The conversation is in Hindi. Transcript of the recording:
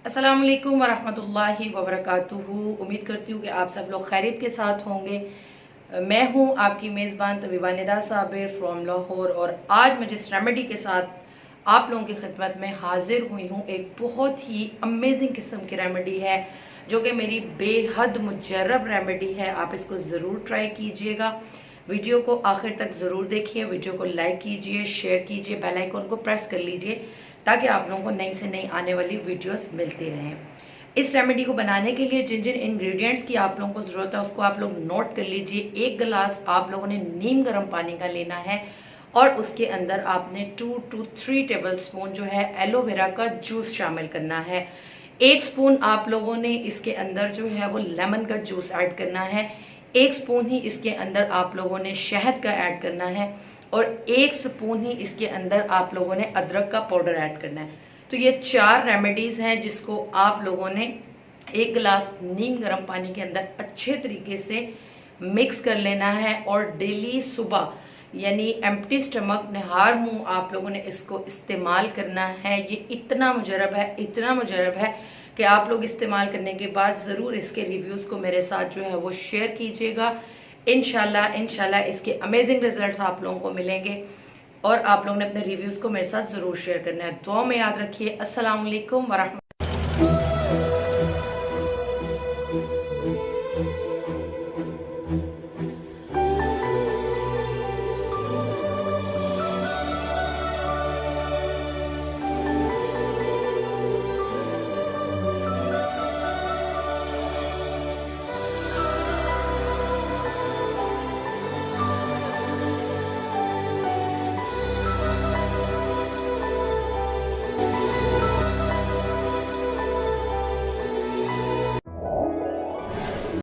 अस्सलाम वालेकुम वरहमतुल्लाहि वबरकातुहू। उम्मीद करती हूँ कि आप सब लोग खैरियत के साथ होंगे। मैं हूँ आपकी मेज़बान तबीबा निदा साबिर फ्रॉम लाहौर और आज मैं जिस रेमेडी के साथ आप लोगों की खिदमत में हाजिर हुई हूँ एक बहुत ही अमेजिंग किस्म की रेमेडी है जो कि मेरी बेहद मुजर्रब रेमेडी है। आप इसको ज़रूर ट्राई कीजिएगा। वीडियो को आखिर तक ज़रूर देखिए, वीडियो को लाइक कीजिए, शेयर कीजिए, बेल आइकन को प्रेस कर लीजिए ताकि आप लोगों को नई से नई आने वाली वीडियोस मिलती रहें। इस रेमेडी को बनाने के लिए जिन जिन इंग्रेडिएंट्स की आप लोगों को ज़रूरत है उसको आप लोग नोट कर लीजिए। 1 गिलास आप लोगों ने नीम गर्म पानी का लेना है और उसके अंदर आपने 2 to 3 टेबल स्पून जो है एलोवेरा का जूस शामिल करना है। 1 स्पून आप लोगों ने इसके अंदर जो है वो लेमन का जूस ऐड करना है। 1 स्पून ही इसके अंदर आप लोगों ने शहद का ऐड करना है और 1 स्पून ही इसके अंदर आप लोगों ने अदरक का पाउडर ऐड करना है। तो ये 4 रेमेडीज हैं जिसको आप लोगों ने 1 गिलास नीम गर्म पानी के अंदर अच्छे तरीके से मिक्स कर लेना है और डेली सुबह यानी एम्प्टी स्टमक निहार मुंह आप लोगों ने इसको इस्तेमाल करना है। ये इतना मुजरब है, इतना मुजरब है कि आप लोग इस्तेमाल करने के बाद ज़रूर इसके रिव्यूज़ को मेरे साथ जो है वो शेयर कीजिएगा। इंशाल्लाह इसके अमेजिंग रिजल्ट्स आप लोगों को मिलेंगे और आप लोगों ने अपने रिव्यूज़ को मेरे साथ ज़रूर शेयर करना है। दुआ में याद रखिए। अस्सलाम वालेकुम वरहमतुल्लाह।